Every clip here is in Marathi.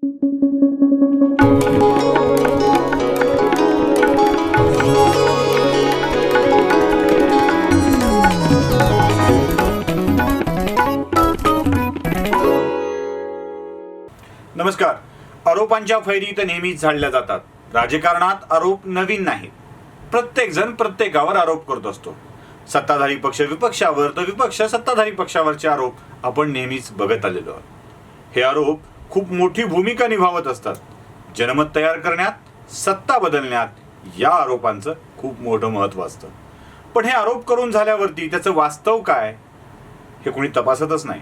नमस्कार. आरोपांच्या फैरी तर नेहमीच झाडल्या जातात. राजकारणात आरोप नवीन नाहीत. प्रत्येक जण प्रत्येकावर आरोप करत असतो. सत्ताधारी पक्ष विपक्षावर तर विपक्ष सत्ताधारी पक्षावरचे आरोप आपण नेहमीच बघत आलेलो आहोत. हे आरोप खूप मोठी भूमिका निभावत असतात. जनमत तयार करण्यात, सत्ता बदलण्यात या आरोपांचं खूप मोठं महत्त्व असतं. पण हे आरोप करून झाल्यावरती त्याचं वास्तव काय हे कोणी तपासतच नाही.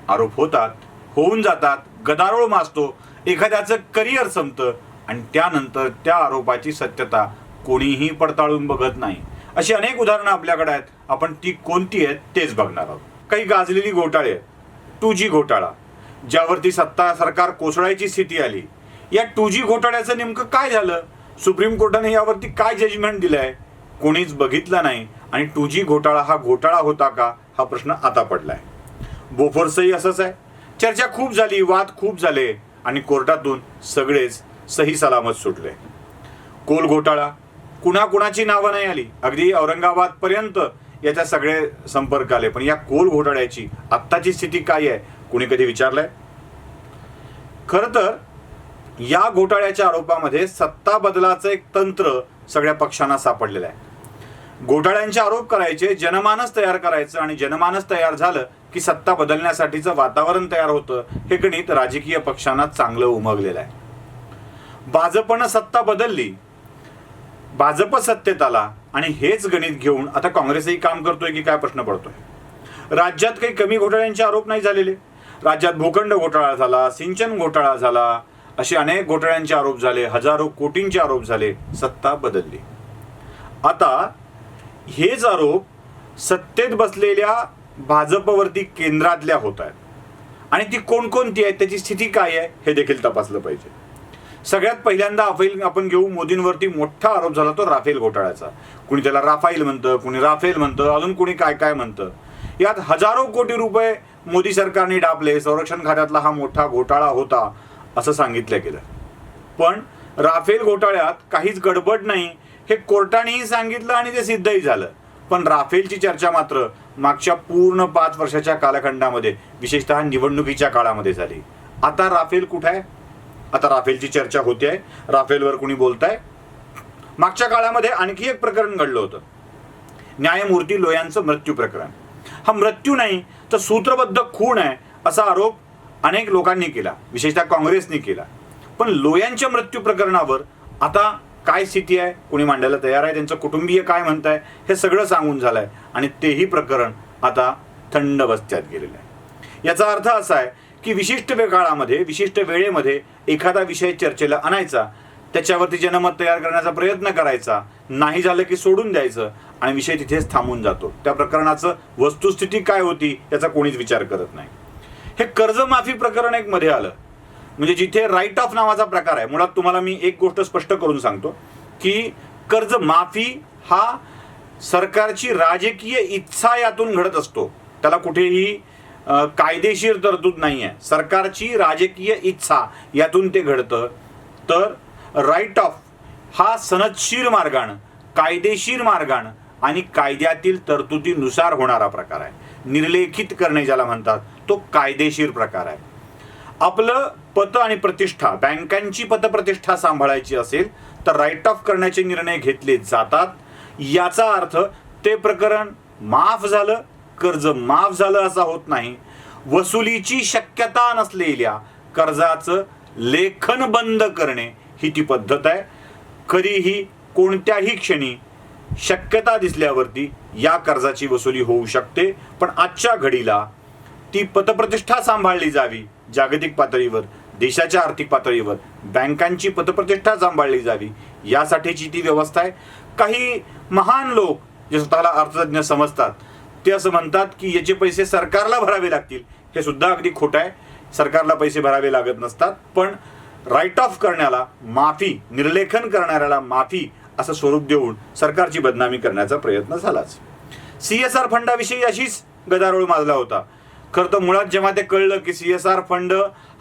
आरोप होतात, होऊन जातात, गदारोळ माजतो, एखाद्याचं करिअर संपतं आणि त्यानंतर त्या आरोपाची सत्यता कोणीही पडताळून बघत नाही. अशी अनेक उदाहरणं आपल्याकडे आहेत. आपण ती कोणती आहेत तेच बघणार आहोत. काही गाजलेली घोटाळे आहेत. 2G घोटाळा, ज्यावरती सत्ता सरकार कोसळायची स्थिती आली. या 2G घोटाळ्याचं नेमकं काय झालं, सुप्रीम कोर्टाने यावरती काय जजमेंट दिलंय, कोणीच बघितलं नाही. आणि 2G घोटाळा हा घोटाळा होता का हा प्रश्न आता पडलाय. बोफोर्सही असंच आहे. चर्चा खूप झाली, वाद खूप झाले आणि कोर्टातून सगळेच सही सलामत सुटले. कोल घोटाळा, कुणाची नावं नाही आली, अगदी औरंगाबाद पर्यंत याच्या सगळे संपर्क आले. पण या कोल घोटाळ्याची आत्ताची स्थिती काय आहे कुणी कधी विचारलंय? खरं तर या घोटाळ्याच्या आरोपामध्ये सत्ता बदलाचं एक तंत्र सगळ्या पक्षांना सापडलेलं आहे. घोटाळ्यांचे आरोप करायचे, जनमानस तयार करायचं आणि जनमानस तयार झालं की सत्ता बदलण्यासाठीचं वातावरण तयार होतं. हे गणित राजकीय पक्षांना चांगलं उमगलेलं आहे. भाजपनं सत्ता बदलली, भाजप सत्तेत आला आणि हेच गणित घेऊन आता काँग्रेसही काम करतोय की काय प्रश्न पडतोय. राज्यात काही कमी घोटाळ्यांचे आरोप नाही झालेले. राज्यात भूखंड घोटाळा झाला, सिंचन घोटाळा झाला, असे अनेक घोटाळ्यांचे आरोप झाले, हजारो कोटींचे आरोप झाले. सत्ता बदलली. आता हेच आरोप सत्तेत बसलेल्या भाजपवरती केंद्रातल्या होत आहेत आणि ती कोणकोणती आहेत, त्याची स्थिती काय आहे हे देखील तपासलं पाहिजे. सगळ्यात पहिल्यांदा आपण घेऊ, मोदींवरती मोठा आरोप झाला तो राफेल घोटाळ्याचा. कुणी त्याला राफाईल म्हणतं, कुणी राफेल म्हणतं, अजून कुणी काय काय म्हणतं. यात हजारो कोटी रुपये मोदी सरकारने डापले. संरक्षण खात्यातला हा मोठा घोटाळा होता असं सांगितलं गेलं. पण राफेल घोटाळ्यात काहीच गडबड नाही हे कोर्टानेही सांगितलं आणि ते सिद्धही झालं. पण राफेलची चर्चा मात्र मागच्या पूर्ण 5 वर्षाच्या कालखंडामध्ये, विशेषतः निवडणुकीच्या काळामध्ये झाली. आता राफेल कुठे आहे? आता राफेलची चर्चा होते आहे, राफेलवर कुणी बोलताय. मागच्या काळामध्ये आणखी एक प्रकरण घडलं होतं, न्यायमूर्ती लोयांचं मृत्यू प्रकरण. हा मृत्यू नाही तर सूत्रबद्ध खून आहे असा आरोप अनेक लोकांनी केला, विशेषतः काँग्रेसने केला. पण लोयांच्या मृत्यू प्रकरणावर आता काय स्थिती आहे कोणी मांडायला तयार आहे, त्यांचं कुटुंबीय काय म्हणताय हे सगळं सांगून झालंय आणि तेही प्रकरण आता थंड बस्त्यात गेलेलं आहे. याचा अर्थ असा आहे की विशिष्ट काळामध्ये, विशिष्ट वेळेमध्ये एखादा विषय चर्चेला आणायचा, त्याच्यावरती जनमत तयार करण्याचा प्रयत्न करायचा, नाही झालं की सोडून द्यायचं आणि विषय तिथेच थांबून जातो. त्या प्रकरणाचं वस्तुस्थिती काय होती याचा कोणीच विचार करत नाही. हे कर्जमाफी प्रकरण एक मध्ये आलं, म्हणजे जिथे राईट ऑफ नावाचा प्रकार आहे. मुळात तुम्हाला मी एक गोष्ट स्पष्ट करून सांगतो की कर्जमाफी हा सरकारची राजकीय इच्छा यातून घडत असतो. त्याला कुठेही कायदेशीर तरतूद नाही आहे. सरकारची राजकीय इच्छा यातून ते घडतं. तर राईट ऑफ हा सनदशीर मार्गानं, कायदेशीर मार्गानं आणि कायद्यातील तरतुदीनुसार होणारा प्रकार आहे. निर्लेखित करणे ज्याला म्हणतात तो कायदेशीर प्रकार आहे. आपलं पत आणि प्रतिष्ठा, बँकांची पतप्रतिष्ठा सांभाळायची असेल तर राईट ऑफ करण्याचे निर्णय घेतले जातात. याचा अर्थ ते प्रकरण माफ झालं, कर्ज माफ झालं असा होत नाही. वसुलीची शक्यता नसलेल्या कर्जाचं लेखन बंद करणे ही ती पद्धत आहे. कधीही कोणत्याही क्षणी शक्यता दिसल्यावरती या कर्जाची वसुली होऊ शकते. पण आजच्या घडीला ती पतप्रतिष्ठा सांभाळली जावी, जागतिक पातळीवर, देशाच्या आर्थिक पातळीवर बँकांची पतप्रतिष्ठा सांभाळली जावी यासाठीची ती व्यवस्था आहे. काही महान लोक जे स्वतःला अर्थतज्ञ समजतात ते असं म्हणतात की याचे पैसे सरकारला भरावे लागतील. हे सुद्धा अगदी खोटं आहे. सरकारला पैसे भरावे लागत नसतात. पण राईट ऑफ करण्याला माफी, निर्लेखन करणाऱ्याला माफी असं स्वरूप देऊन सरकारची बदनामी करण्याचा प्रयत्न झालाच. CSR फंडाविषयी अशीच गदारोळ माजला होता. खरं तर मुळात जेव्हा ते कळलं की CSR फंड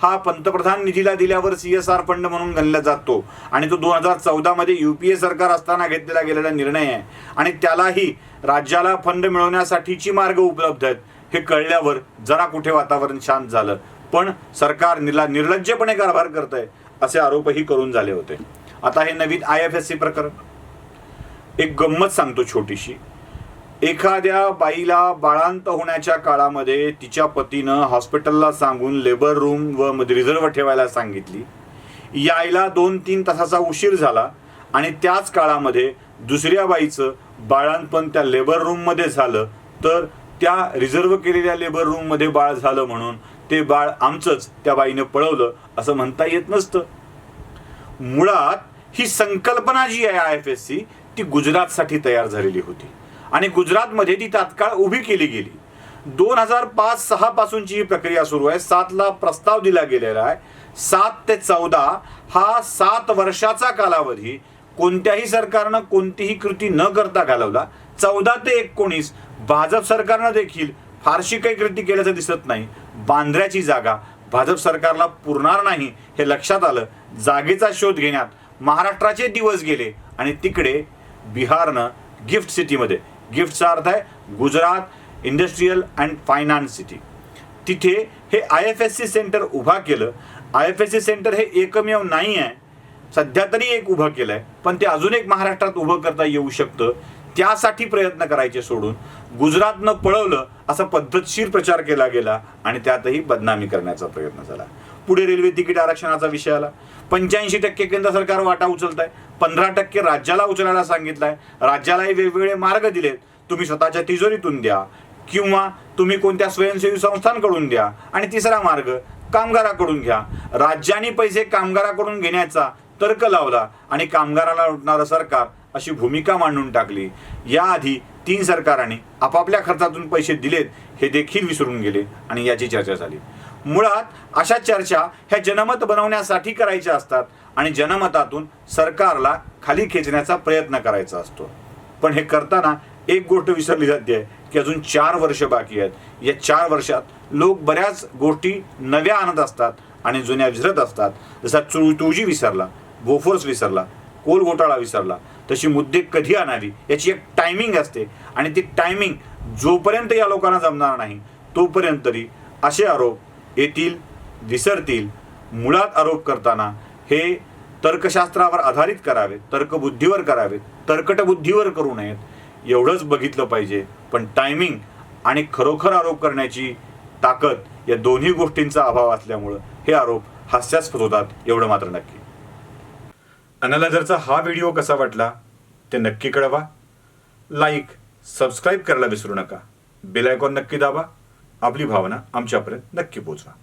हा पंतप्रधान निधीला दिल्यावर CSR फंड म्हणून गणला जातो आणि तो 2014 मध्ये UPA सरकार असताना घेतलेला गेलेला निर्णय आहे आणि त्यालाही राज्याला फंड मिळवण्यासाठीची मार्ग उपलब्ध आहेत हे कळल्यावर जरा कुठे वातावरण शांत झालं. पण सरकार निर्लज्जपणे कारभार करतंय असे आरोपही करून झाले होते. आता हे नवीन IFSC प्रकरण, एक गंमत सांगतो छोटीशी. एखाद्या बाईला बाळांत होण्याच्या काळामध्ये तिच्या पतीनं हॉस्पिटलला सांगून लेबर रूम व रिझर्व ठेवायला सांगितली. यायला 2-3 तासाचा उशीर झाला आणि त्याच काळामध्ये दुसऱ्या बाईचं बाळंतपण त्या लेबर रूममध्ये झालं तर त्या रिझर्व केलेल्या लेबर रूममध्ये बाळ झालं म्हणून ते बाळ आमचंच त्या बाईनं पळवलं असं म्हणता येत नसतं. मुळात ही संकल्पना जी आहे IFSC ती गुजरातसाठी तयार झालेली होती आणि गुजरातमध्ये ती तात्काळ उभी केली गेली. 2005-06 पासूनची ही प्रक्रिया सुरू आहे. 7ला प्रस्ताव दिला गेलेला आहे. 7 ते 14 हा 7 वर्षाचा कालावधी कोणत्याही सरकारनं कोणतीही कृती न करता घालवला. 14 ते 19 भाजप सरकारनं देखील फारशी काही कृती केल्याचं दिसत नाही. बांद्र्याची जागा भाजप सरकारला पुरणार नाही हे लक्षात आलं. जागेचा शोध घेण्यात महाराष्ट्राचे दिवस गेले आणि तिकडे बिहारनं गिफ्ट सिटीमध्ये, गिफ्टचा अर्थ आहे Gujarat industrial and finance city, तिथे हे IFSC सेंटर उभा केलं. IFSC सेंटर हे एकमेव नाही आहे, सध्या तरी एक उभं केलंय पण ते अजून एक महाराष्ट्रात उभं करता येऊ शकतं. त्यासाठी प्रयत्न करायचे सोडून गुजरातनं पळवलं असा पद्धतशीर प्रचार केला गेला आणि त्यातही बदनामी करण्याचा प्रयत्न झाला. पुढे रेल्वे तिकीट आरक्षणाचा विषय आला. 85% केंद्र सरकार वाटा उचलत आहे, 15% राज्याला उचलायला सांगितलंय. राज्यालाही वेगवेगळे मार्ग दिलेत. तुम्ही स्वतःच्या तिजोरीतून द्या किंवा तुम्ही कोणत्या स्वयंसेवी संस्थांकडून द्या आणि तिसरा मार्ग कामगाराकडून घ्या. राज्याने पैसे कामगाराकडून घेण्याचा तर्क लावला आणि कामगाराला लुटणारं सरकार अशी भूमिका मांडून टाकली. याआधी 3 सरकारांनी आपापल्या खर्चातून पैसे दिलेत हे देखील विसरून गेले आणि याची चर्चा झाली. मुळात अशा चर्चा ह्या जनमत बनवण्यासाठी करायच्या असतात आणि जनमतातून सरकारला खाली खेचण्याचा प्रयत्न करायचा असतो. पण हे करताना एक गोष्ट विसरली जाते की अजून 4 वर्ष बाकी आहेत. या 4 वर्षात लोक बऱ्याच गोष्टी नव्या आणत असतात आणि जुन्या विसरत असतात. जसा 2G विसरला, बोफोर्स विसरला, कोल घोटाळा विसरला, तशी मुद्दे कधी आणावी याची एक टायमिंग असते आणि ती टायमिंग जोपर्यंत या लोकांना जमणार नाही तोपर्यंत तरी असे आरोप येतील, विसरतील. मुळात आरोप करताना हे तर्कशास्त्रावर आधारित करावेत, तर्कबुद्धीवर करावेत, तर्कट बुद्धीवर करू नयेत एवढंच बघितलं पाहिजे. पण टायमिंग आणि खरोखर आरोप करण्याची ताकद या दोन्ही गोष्टींचा अभाव असल्यामुळं हे आरोप हास्यास्पद होतात एवढं मात्र नक्की. अनालायझरचा हा व्हिडिओ कसा वाटला ते नक्की कळवा. लाईक, सबस्क्राईब करायला विसरू नका. बेल आयकॉन नक्की दाबा. आपली भावना आमच्यापर्यंत नक्की पोहोचवा.